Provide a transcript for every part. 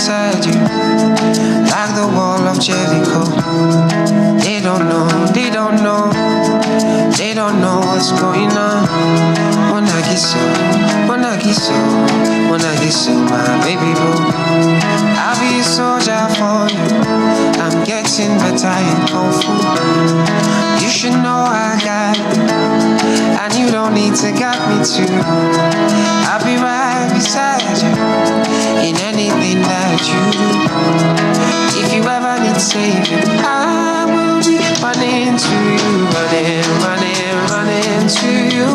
beside you, like the wall of Jericho. They don't know, they don't know, they don't know what's going on. Wanna get so, wanna get so, wanna get so, my baby boo. I'll be a soldier for you. I'm getting better in Kung Fu. You should know I got you, and you don't need to guide me too. I'll be right beside you in anything that you do. If you ever need saving, I will be running to you, running, running, running to you.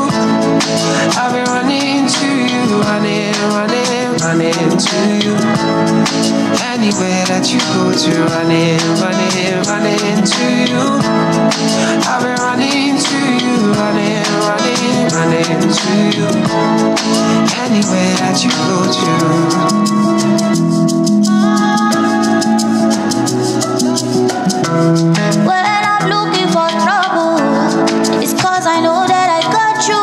I'll be running to you, running, running, running to you. Anywhere that you go to, running, running, running to you. I'll be running to you, running, running, running to you. Anywhere that you go to. When I'm looking for trouble, it's cause I know that I got you.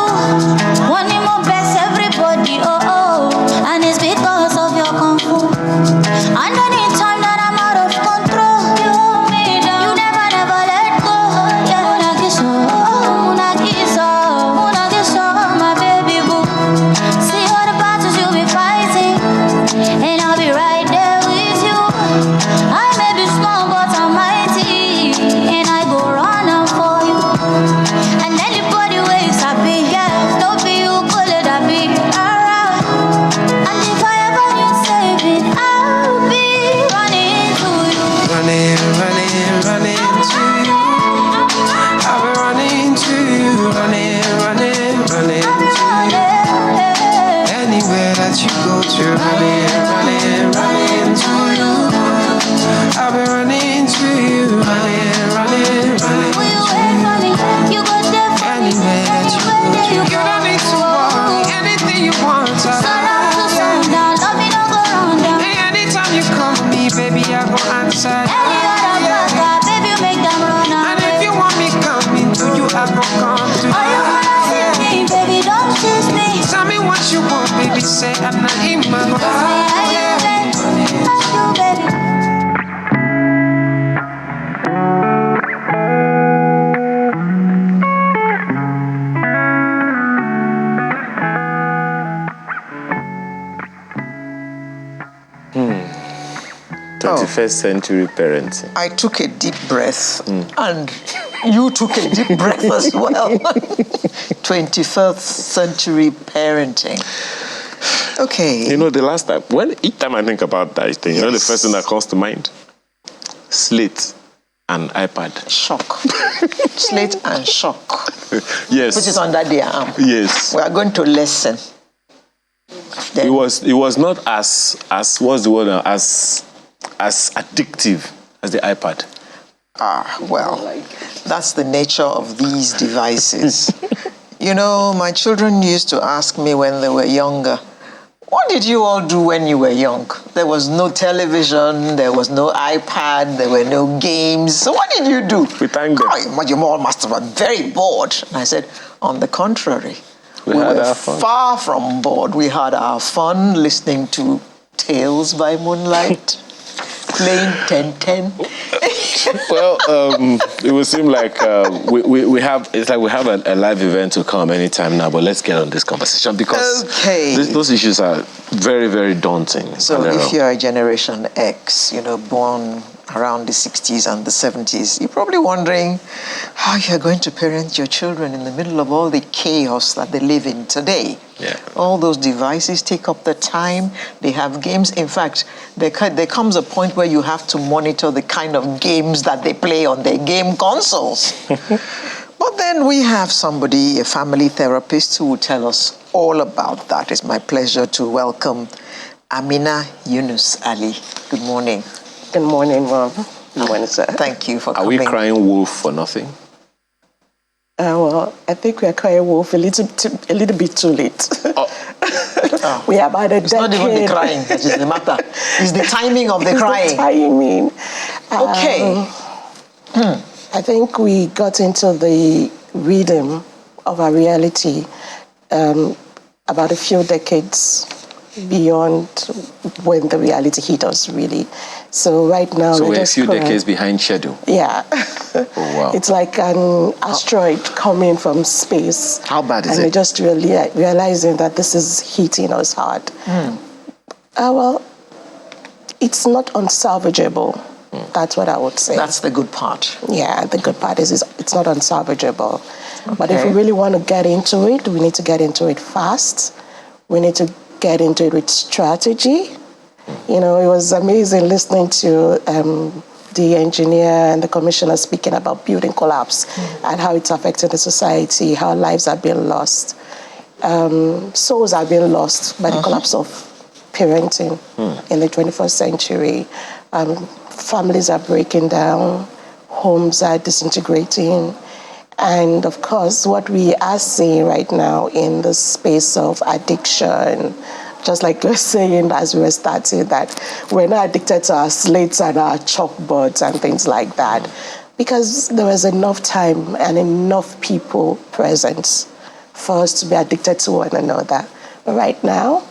Wanting more best everybody, oh oh. And it's because of your kung fu. And anytime that I'm out of control, you hold me down. You never, never let go. Yeah, my baby boo. See all the battles you'll be fighting, and I'll be right there with you. I may be small, but I'm mighty, and I go run up for you. And anybody waves at me, yeah, don't be you, could let that be alright. And if I ever need saving, I'll be running to you. Running, running, running to you. I'll be running to you, running, running, running to you. Anywhere that you go to, running, running, running to you. I'll be running to you, running, running, running Will you to wait for you. me? You go there for me. Anywhere that you go to, you don't need to worry. Anything you want, Sundown to sundown, love me don't go round down. Hey, anytime you call me, baby, I go answer. Any other brother, baby, you make them run And away. if you want me coming to you, I go come to Oh, you wanna see me, baby, don't chase me. Tell me what you want, baby, say I'm not in my Are you ready? Are you ready? Oh. 21st century parenting. I took a deep breath, and you took a deep breath as well. 21st century parenting. Okay. You know, the last time, each time I think about that thing, you know the first thing that comes to mind? Slate and iPad. Shock. Slate and shock. Yes. Which is under their arm. Yes. We are going to listen. It was not as what's the word, as addictive as the iPad. Well, that's the nature of these devices. You know, my children used to ask me when they were younger, what did you all do when you were young? There was no television, there was no iPad, there were no games. So what did you do? We thank them. You all must have been very bored. And I said, on the contrary, we were far from bored. We had our fun listening to Tales by Moonlight, playing 10-10. Well, it would seem like we have a live event to come anytime now, but let's get on this conversation because those issues are very, very daunting. So if you're a Generation X, born around the 60s and the 70s, you're probably wondering how you're going to parent your children in the middle of all the chaos that they live in today. Yeah. All those devices take up the time. They have games. In fact, there comes a point where you have to monitor the kind of games that they play on their game consoles. But then we have somebody, a family therapist, who will tell us all about that. It's my pleasure to welcome Amina Yunus Ali. Good morning. Good morning, Mom. Good morning, sir. Thank you for Are coming. we crying wolf for nothing? Well, I think we are crying wolf a little bit too late. Oh. We are about a decade. It's not even the crying that is the matter. It's the timing of the It's crying. the timing. Okay. I think we got into the rhythm of our reality about a few decades beyond when the reality hit us, really. So right now, so we're a few decades behind schedule. Yeah. Oh, wow. It's like an asteroid coming from space. How bad is it? And we're just really realizing that this is hitting us hard. Well, it's not unsalvageable. That's what I would say. That's the good part. Yeah, the good part is it's not unsalvageable. Okay. But if we really want to get into it, we need to get into it fast. We need to get into it with strategy. You know, it was amazing listening to the engineer and the commissioner speaking about building collapse and how it's affecting the society, how lives are being lost. Souls are being lost by the collapse of parenting in the 21st century. Families are breaking down, homes are disintegrating. And of course, what we are seeing right now in the space of addiction, just like you're saying as we were starting, that we're not addicted to our slates and our chalkboards and things like that, because there was enough time and enough people present for us to be addicted to one another. But right now,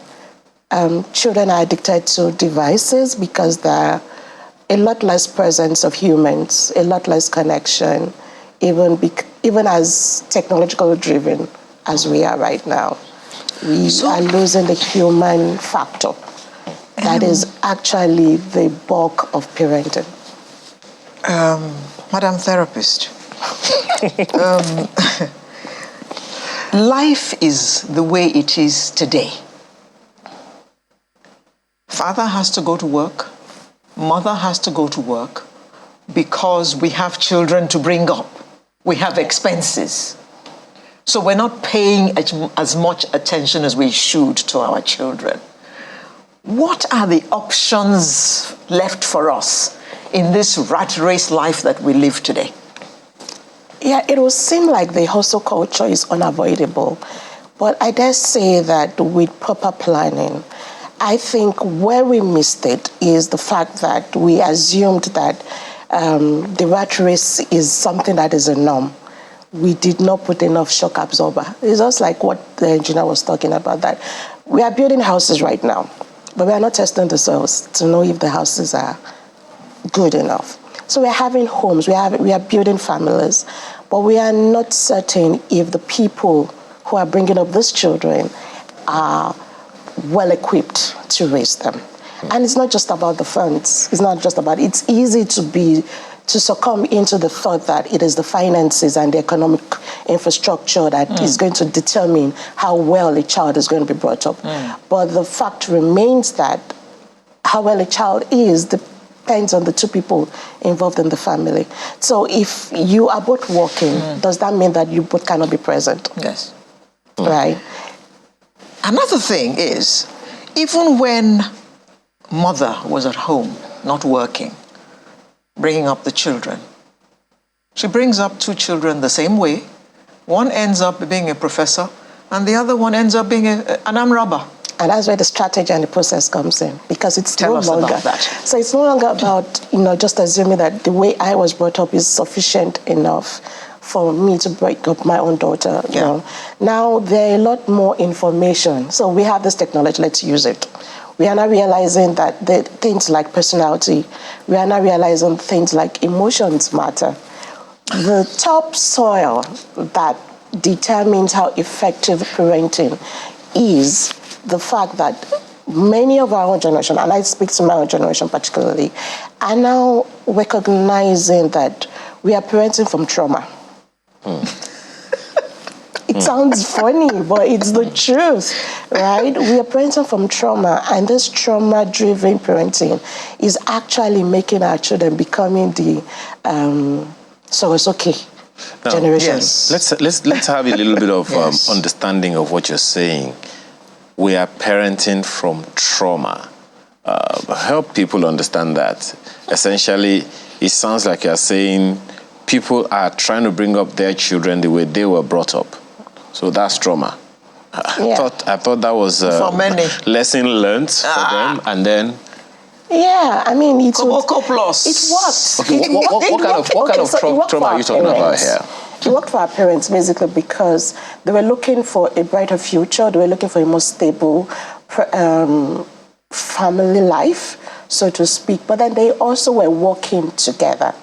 children are addicted to devices because there are a lot less presence of humans, a lot less connection, even as technological driven as we are right now. We are losing the human factor. That is actually the bulk of parenting. Madam Therapist, life is the way it is today. Father has to go to work. Mother has to go to work because we have children to bring up. We have expenses. So we're not paying as much attention as we should to our children. What are the options left for us in this rat race life that we live today? Yeah, it will seem like the hustle culture is unavoidable, but I dare say that with proper planning, I think where we missed it is the fact that we assumed that the rat race is something that is a norm. We did not put enough shock absorber. It's just like what the engineer was talking about, that we are building houses right now, but we are not testing the soils to know if the houses are good enough. So we're having homes, we are building families, but we are not certain if the people who are bringing up these children are well equipped to raise them. And it's not just about the funds. It's easy to succumb into the thought that it is the finances and the economic infrastructure that is going to determine how well a child is going to be brought up. But the fact remains that how well a child is depends on the two people involved in the family. So if you are both working, does that mean that you both cannot be present? Yes. Right? Another thing is, even when mother was at home, not working, bringing up the children, she brings up two children the same way. One ends up being a professor, and the other one ends up being an armed robber. And that's where the strategy and the process comes in, because it's Tell no us longer about that. So it's no longer about just assuming that the way I was brought up is sufficient enough for me to break up my own daughter. Yeah. You know. Now there are a lot more information. So we have this technology, let's use it. We are now realizing that things like personality, we are now realizing things like emotions matter. The topsoil that determines how effective parenting is the fact that many of our own generation, and I speak to my own generation particularly, are now recognizing that we are parenting from trauma. It sounds funny, but it's the truth, right? We are parenting from trauma, and this trauma-driven parenting is actually making our children becoming the generation. Yes. Let's have a little bit of Yes. understanding of what you're saying. We are parenting from trauma. Help people understand that. Essentially, it sounds like you're saying people are trying to bring up their children the way they were brought up. So that's trauma. Yeah. I thought that was a For many. lesson learned for them, and then. Yeah, I mean, it worked. Okay, what kind of trauma are you talking about here? It worked for our parents basically because they were looking for a brighter future. They were looking for a more stable family life, so to speak, but then they also were working together.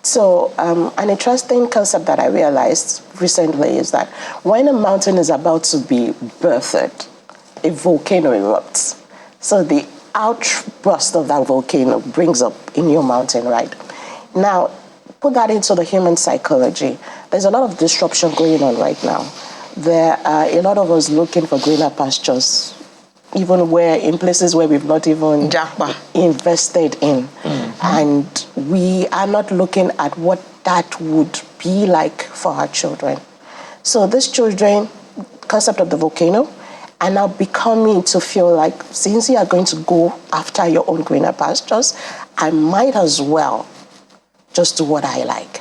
So an interesting concept that I realized recently is that when a mountain is about to be birthed, a volcano erupts. So the outburst of that volcano brings up a new mountain, right? Now, put that into the human psychology. There's a lot of disruption going on right now. There are a lot of us looking for greener pastures, even where in places where we've not even invested in. And we are not looking at what that would be like for our children. So this children, concept of the volcano, are now becoming to feel like, since you are going to go after your own greener pastures, I might as well just do what I like.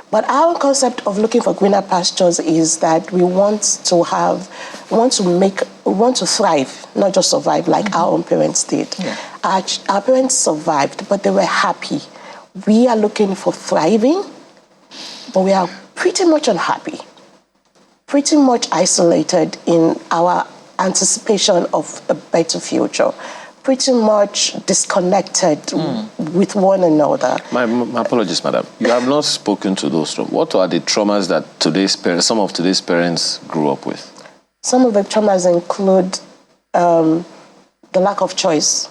But our concept of looking for greener pastures is that we want to thrive, not just survive like our own parents did. Yeah. Our parents survived, but they were happy. We are looking for thriving, but we are pretty much unhappy, pretty much isolated in our anticipation of a better future, pretty much disconnected with one another. My apologies, madam. You have not spoken to those traumas. What are the traumas that some of today's parents grew up with? Some of the traumas include the lack of choice,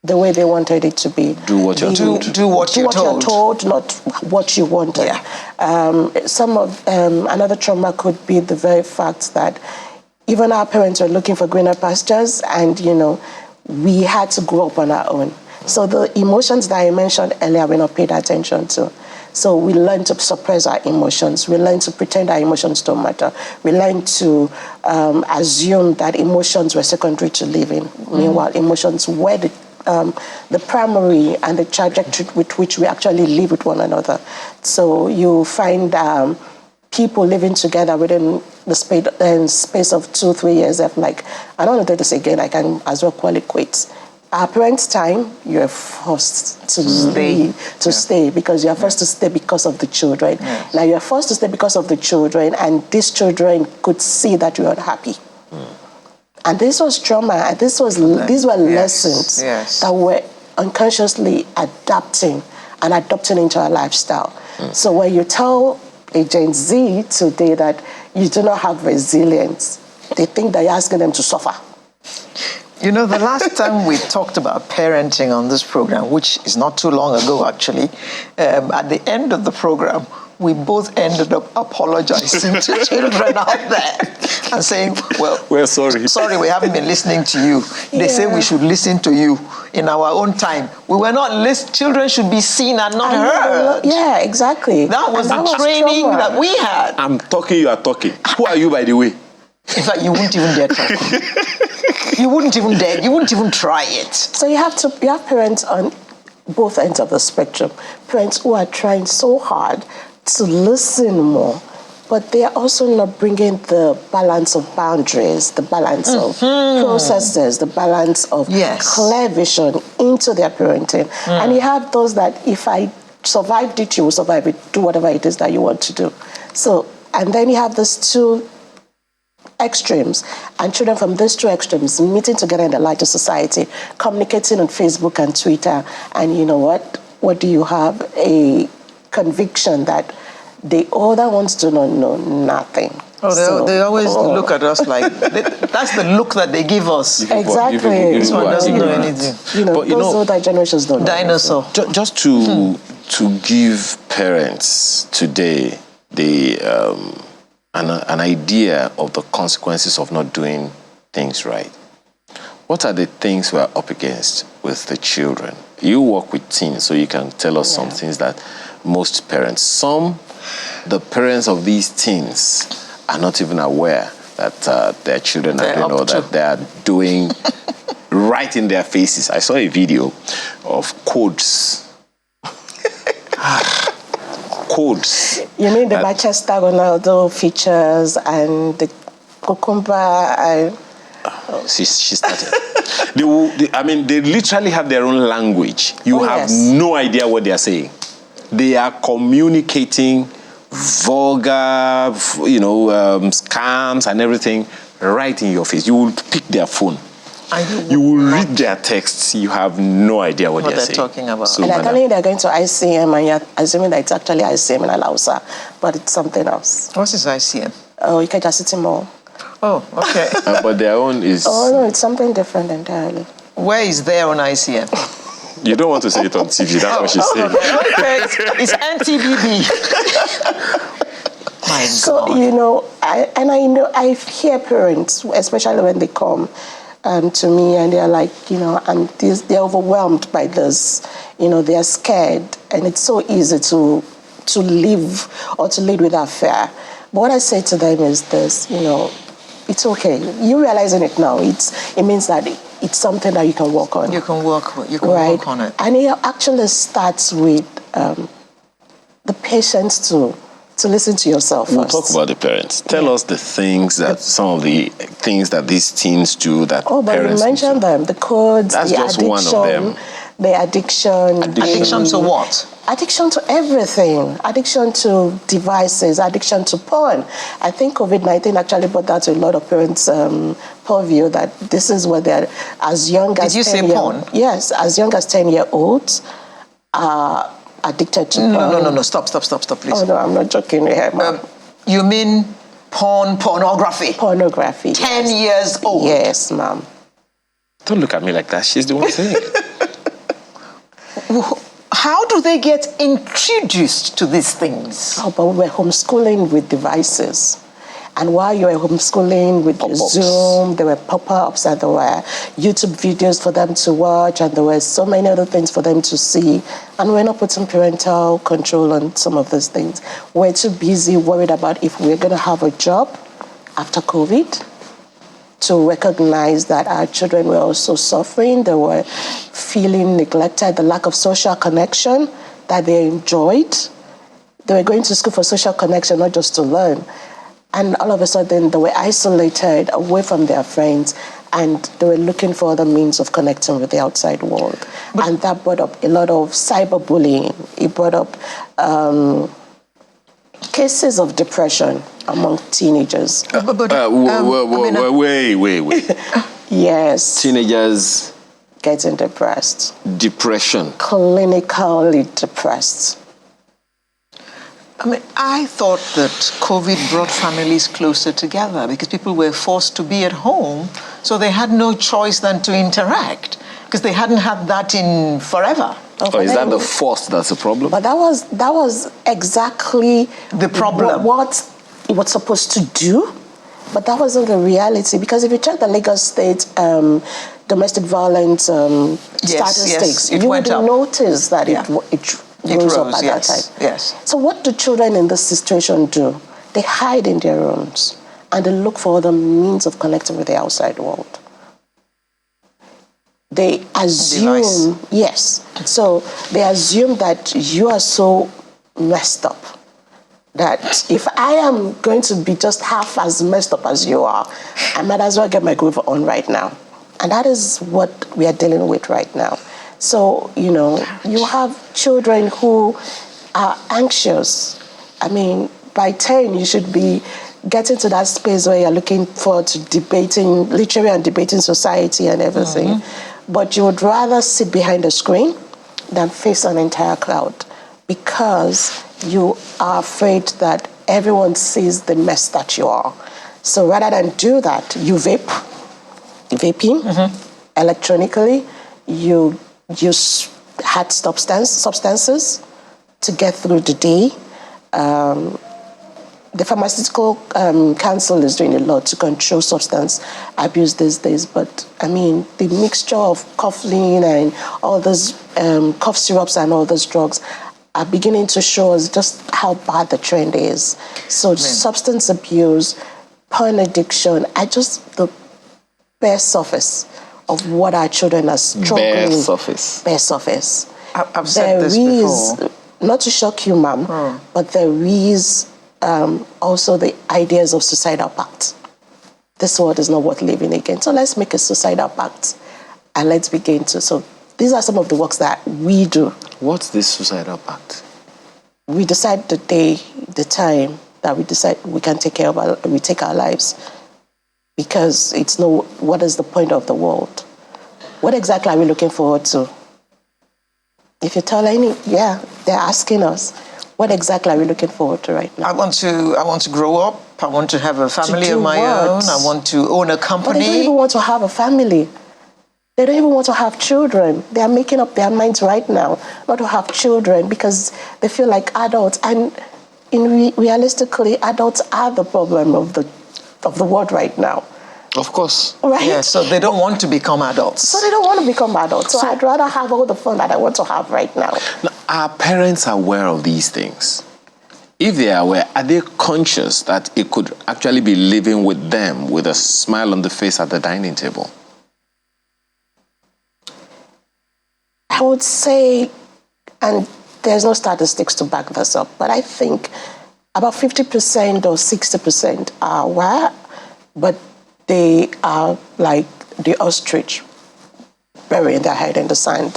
the way they wanted it to be. Do what you're told. Do what you're told, not what you wanted. Yeah. Another trauma could be the very fact that even our parents were looking for greener pastures, and we had to grow up on our own. So the emotions that I mentioned earlier, we're not paid attention to. So we learn to suppress our emotions. We learn to pretend our emotions don't matter. We learn to assume that emotions were secondary to living. Meanwhile, emotions were the primary and the trajectory with which we actually live with one another. So you find people living together within the space of 2-3 years of like, I don't want to do this again, I can as well call it quits. Our parents' time, you're forced to stay because you're forced to stay because of the children. Yes. Now you're forced to stay because of the children, and these children could see that you're unhappy. And this was trauma, and these were lessons that were unconsciously adopting into our lifestyle. So when you tell a Gen Z today that you do not have resilience, they think that you're asking them to suffer. The last time we talked about parenting on this program, which is not too long ago actually, at the end of the program, we both ended up apologizing to children out there and saying, well, we're sorry. Sorry, we haven't been listening to you. They say we should listen to you in our own time. We were not listening. Children should be seen and not heard. Yeah, exactly. That was the training that we had. I'm talking, you are talking. Who are you, by the way? In fact, you wouldn't even dare try. You wouldn't even try it. So you have parents on both ends of the spectrum. Parents who are trying so hard to listen more, but they are also not bringing the balance of boundaries, the balance of processes, the balance of clear vision into their parenting. And you have those that, if I survived it, you will survive it, do whatever it is that you want to do. So, and then you have these two extremes, and children from these two extremes meeting together in the larger society, communicating on Facebook and Twitter, and you know what do you have? A conviction that the other ones do not know nothing. They always look at us like, that's the look that they give us. Exactly. This one doesn't know anything. Those older generations don't know. Dinosaur. Just to give parents today an idea of the consequences of not doing things right. What are the things we're up against with the children? You work with teens, so you can tell us some things that most parents, the parents of these teens are not even aware that their children are doing, or that they are doing right in their faces. I saw a video of codes. Codes. You mean the Manchester Ronaldo features and the cucumber? She started. They literally have their own language. You have no idea what they are saying. They are communicating vulgar, scams and everything right in your face. You will pick their phone You will read their texts, you have no idea what they're saying. talking about. So, And they're telling you they're going to ICM, and you're assuming that it's actually ICM in Alausa, but it's something else. What is ICM? Oh, you can just sit in more. Oh, okay. but their own is... Oh, no, it's something different entirely. Where is there on ICM? You don't want to say it on TV, that's what she's saying. Okay, it's NTBB. My So, God. I hear parents, especially when they come to me and they're like, they're overwhelmed by this, they're scared, and it's so easy to live or to lead without fear. But what I say to them is this, it's okay. You realizing it now, it means that it's something that you can work on. You can work on it. And it actually starts with the patience to listen to yourself first. We'll talk about the parents. Tell us the things that some of the things that these teens do that but parents you mentioned them, the codes, That's the just addiction, one of them. the addiction. Addiction to what? Addiction to everything. Addiction to devices, addiction to porn. I think COVID-19 actually brought that to a lot of parents' purview that this is what they're, as young as 10 Did you say porn? Yes, as young as 10-year-olds are addicted to porn. No. Stop, please. Oh, no, I'm not joking here, ma'am. You mean pornography? Pornography. 10 years old? Yes, ma'am. Don't look at me like that. She's the one saying it. How do they get introduced to these things? Oh, but we were homeschooling with devices. And while you were homeschooling with Zoom, there were pop-ups and there were YouTube videos for them to watch and there were so many other things for them to see. And we're not putting parental control on some of those things. We're too busy worried about if we're going to have a job after COVID, to recognize that our children were also suffering. They were feeling neglected, the lack of social connection that they enjoyed. They were going to school for social connection, not just to learn. And all of a sudden, they were isolated away from their friends, and they were looking for other means of connecting with the outside world. And that brought up a lot of cyberbullying. It brought up cases of depression among teenagers. Wait. Yes. Teenagers Getting depressed. Depression. Clinically depressed. I thought that COVID brought families closer together because people were forced to be at home, so they had no choice than to interact because they hadn't had that in forever. Or is that the force that's the problem? But that was exactly the problem. What it was supposed to do, but that wasn't the reality. Because if you check the Lagos State domestic violence statistics, you would notice that it rose up at that time. Yes. So what do children in this situation do? They hide in their rooms and they look for other means of connecting with the outside world. They assume, so they assume that you are so messed up that if I am going to be just half as messed up as you are, I might as well get my groove on right now. And that is what we are dealing with right now. So, you have children who are anxious. By 10, you should be getting to that space where you're looking forward to debating, literary and debating society and everything. Mm-hmm. But you would rather sit behind a screen than face an entire crowd because you are afraid that everyone sees the mess that you are. So rather than do that, you vaping, electronically, you use hard substances to get through the day. The pharmaceutical council is doing a lot to control substance abuse these days, but the mixture of coughlin and all those cough syrups and all those drugs are beginning to show us just how bad the trend is. So substance abuse, porn addiction are just the bare surface of what our children are struggling. Bare surface. I've said this before. Not to shock you, ma'am, but there is also the ideas of suicidal pact. This world is not worth living again. So let's make a suicidal pact and let's begin to. So these are some of the works that we do. What's this suicidal pact? We decide the day, the time that we decide we can take our lives. because it's no, what is the point of the world? What exactly are we looking forward to? If you tell they're asking us, what exactly are we looking forward to right now? I want to grow up. I want to have a family of my own. I want to own a company. But they don't even want to have a family. They don't even want to have children. They are making up their minds right now not to have children because they feel like adults. And realistically, adults are the problem of the world right now. Of course. Right? Yeah, so they don't want to become adults. So they don't want to become adults. So I'd rather have all the fun that I want to have right now. Now, are parents aware of these things? If they are aware, are they conscious that it could actually be living with them with a smile on the face at the dining table? I would say, and there's no statistics to back this up, but I think about 50% or 60% are aware, but they are like the ostrich, burying their head in the sand,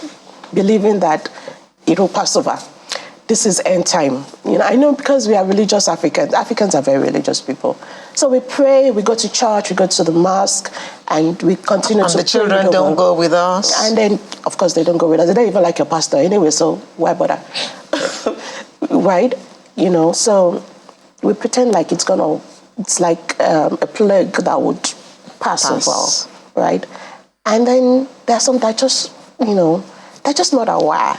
believing that it will pass over. This is end time. I know because we are religious Africans. Africans are very religious people. So we pray, we go to church, we go to the mosque, and we continue to pray. And the children don't go with us. And then, of course, they don't go with us. They don't even like your pastor anyway, so why bother? Right? So we pretend like it's like a plague that would pass over, right? And then there's some that just, they're just not aware.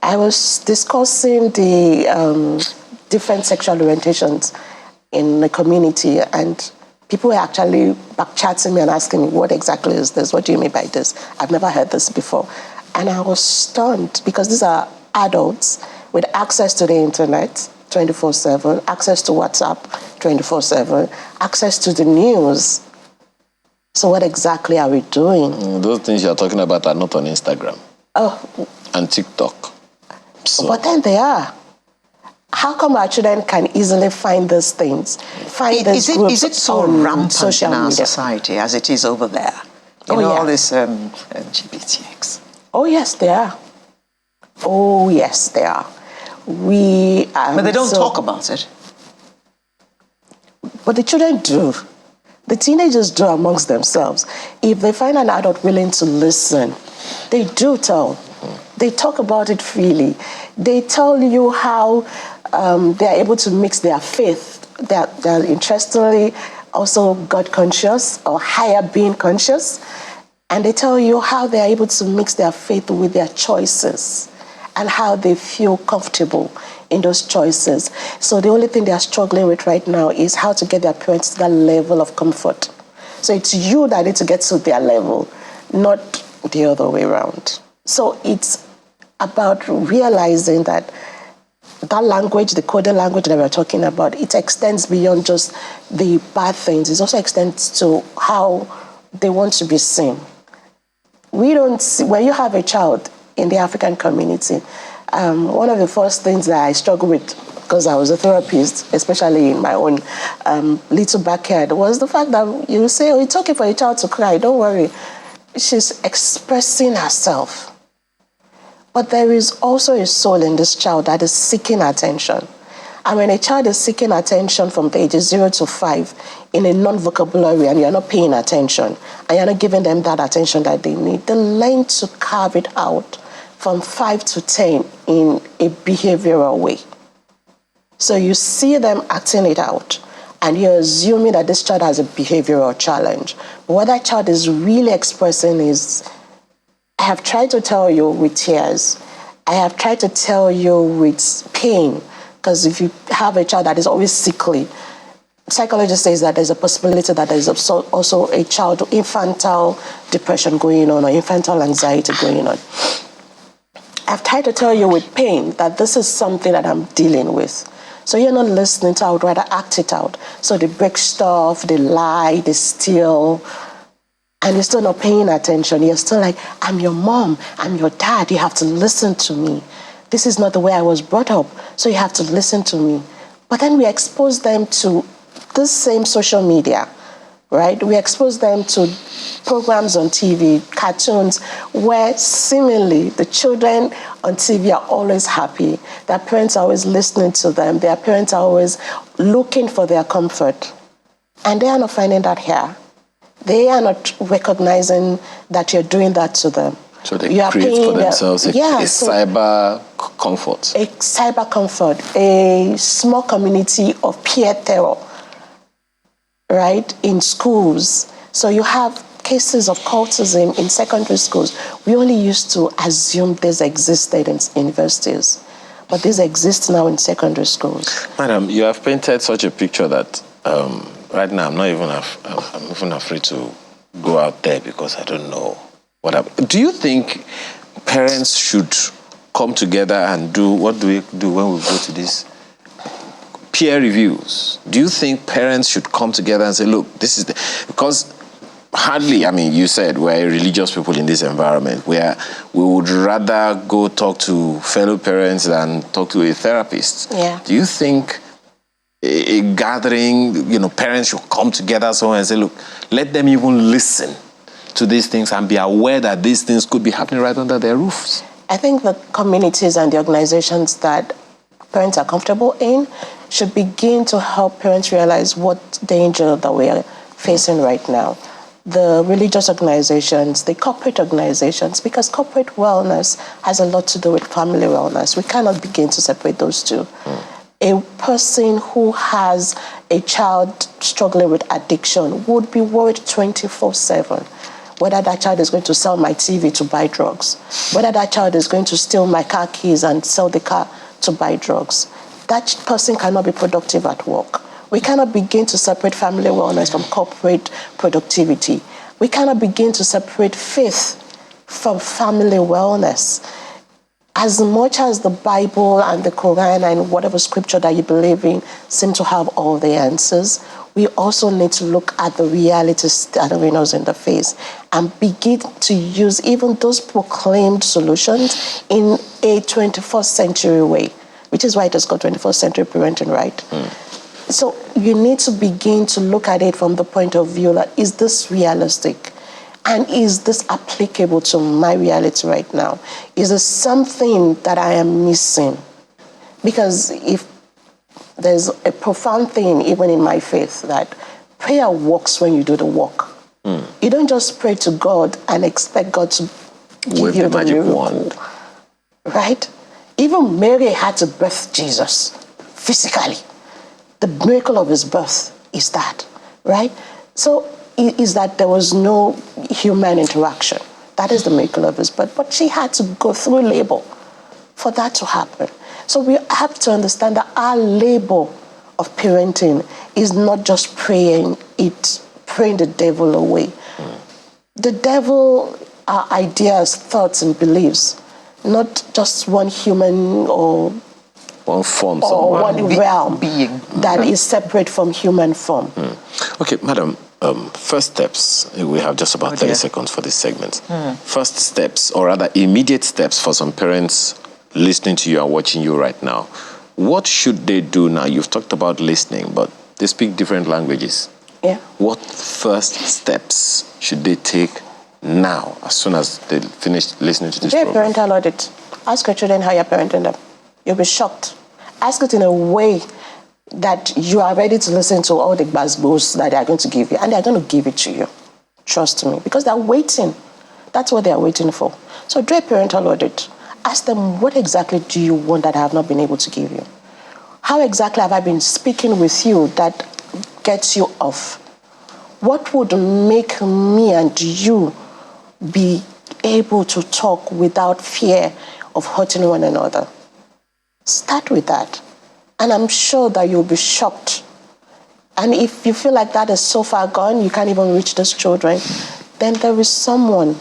I was discussing the different sexual orientations in the community, and people were actually back-chatting me and asking me, what exactly is this? What do you mean by this? I've never heard this before. And I was stunned because these are adults with access to the internet 24/7, access to WhatsApp 24/7, access to the news. So what exactly are we doing? Those things you're talking about are not on Instagram. Oh. And TikTok. So. But then they are. How come our children can easily find these things? Is it so rampant social in our media society as it is over there? All this LGBTX. Oh, yes, they are. Oh, yes, they are. But they don't talk about it. But the children do. The teenagers do amongst themselves. If they find an adult willing to listen, they do tell. They talk about it freely. They tell you how they are able to mix their faith. They're interestingly also God conscious or higher being conscious. And they tell you how they are able to mix their faith with their choices and how they feel comfortable in those choices. So the only thing they are struggling with right now is how to get their parents to that level of comfort. So it's you that need to get to their level, not the other way around. So it's about realizing that language, the coded language that we're talking about, it extends beyond just the bad things. It also extends to how they want to be seen. We don't see, when you have a child in the African community, one of the first things that I struggled with, because I was a therapist, especially in my own little backyard, was the fact that you say, oh, it's okay for a child to cry, don't worry. She's expressing herself. But there is also a soul in this child that is seeking attention. And when a child is seeking attention from the ages 0 to 5 in a non-vocabulary and you're not paying attention and you're not giving them that attention that they need, they learn to carve it out from 5 to 10 in a behavioral way. So you see them acting it out and you're assuming that this child has a behavioral challenge. But what that child is really expressing is, I have tried to tell you with tears. I have tried to tell you with pain. Because if you have a child that is always sickly, psychology says that there's a possibility that there's also a child with infantile depression going on or infantile anxiety going on. I've tried to tell you with pain that this is something that I'm dealing with. So you're not listening, so I would rather act it out. So they break stuff, they lie, they steal, and you're still not paying attention. You're still like, I'm your mom, I'm your dad, you have to listen to me. This is not the way I was brought up, so you have to listen to me. But then we expose them to this same social media, right? We expose them to programs on TV, cartoons, where seemingly the children on TV are always happy. Their parents are always listening to them. Their parents are always looking for their comfort. And they are not finding that here. They are not recognizing that you're doing that to them. So they create for themselves a cyber comfort. A cyber comfort, a small community of peer terror, right, in schools. So you have cases of cultism in secondary schools. We only used to assume this existed in universities, but this exists now in secondary schools. Madam, you have painted such a picture that right now I'm even afraid to go out there because I don't know what happened. Do you think parents should come together and do, what do we do when we go to these peer reviews? Do you think parents should come together and say, look, this is because hardly, I mean, you said we're religious people in this environment where we would rather go talk to fellow parents than talk to a therapist. Yeah. Do you think a gathering, parents should come together somewhere and say, look, let them even listen to these things and be aware that these things could be happening right under their roofs? I think the communities and the organizations that parents are comfortable in should begin to help parents realize what danger that we are facing right now. The religious organizations, the corporate organizations, because corporate wellness has a lot to do with family wellness. We cannot begin to separate those two. A person who has a child struggling with addiction would be worried 24/7. Whether that child is going to sell my TV to buy drugs, whether that child is going to steal my car keys and sell the car to buy drugs. That person cannot be productive at work. We cannot begin to separate family wellness from corporate productivity. We cannot begin to separate faith from family wellness. As much as the Bible and the Quran and whatever scripture that you believe in seem to have all the answers, we also need to look at the reality staring us in the face and begin to use even those proclaimed solutions in a 21st century way, which is why it is called 21st century parenting, right? So you need to begin to look at it from the point of view that, is this realistic? And is this applicable to my reality right now? Is there something that I am missing? Because if there's a profound thing even in my faith that prayer works when you do the work. You don't just pray to God and expect God to give you the magic wand. Right? Even Mary had to birth Jesus physically. The miracle of his birth is that, right? So is that there was no human interaction. That is the miracle of his birth. But she had to go through labor for that to happen. So we have to understand that our labor of parenting is not just praying, it's praying the devil away. The devil are ideas, thoughts, and beliefs, not just one human or one form, or one realm being that is separate from human form. Okay, madam, first steps. We have just about 30 seconds for this segment. First steps, or rather immediate steps for some parents listening to you and watching you right now. What should they do now? You've talked about listening, but they speak different languages. Yeah. What first steps should they take now, as soon as they finish listening to this program? Parental audit. Ask your children how you're parenting them. You'll be shocked. Ask it in a way that you are ready to listen to all the buzzwords that they are going to give you, and they're going to give it to you. Trust me, because they're waiting. That's what they're waiting for. So do a parental audit. Ask them, what exactly do you want that I have not been able to give you? How exactly have I been speaking with you that gets you off? What would make me and you be able to talk without fear of hurting one another? Start with that. And I'm sure that you'll be shocked. And if you feel like that is so far gone, you can't even reach those children, then there is someone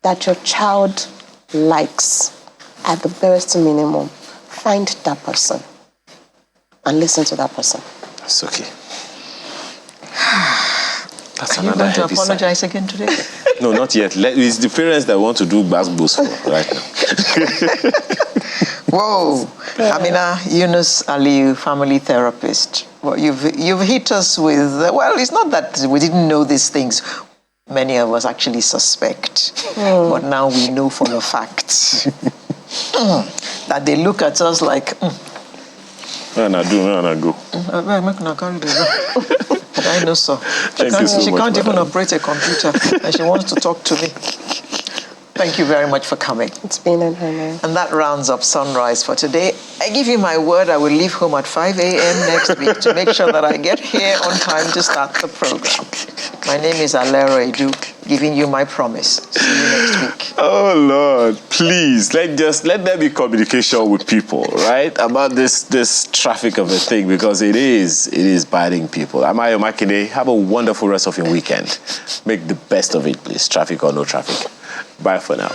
that your child likes at the barest minimum. Find that person and listen to that person. That's okay. That's Are you going to apologize again today? No, not yet. It's the parents that want to do basketballs for right now. Whoa. Amina Yunus Aliyu, family therapist. Well, you've hit us with, well, it's not that we didn't know these things. Many of us actually suspect. But now we know for a fact that they look at us like, And I go. I know so. She can't even operate a computer, and she wants to talk to me. Thank you very much for coming. It's been an honor. And that rounds up Sunrise for today. I give you my word, I will leave home at 5 a.m. next week to make sure that I get here on time to start the program. My name is Alero Edu, giving you my promise. See you next week. Oh, Lord, please, let there be communication with people, right, about this traffic of a thing, because it is biting people. I'm Ayo Makinde. Have a wonderful rest of your weekend. Make the best of it, please, traffic or no traffic. Bye for now.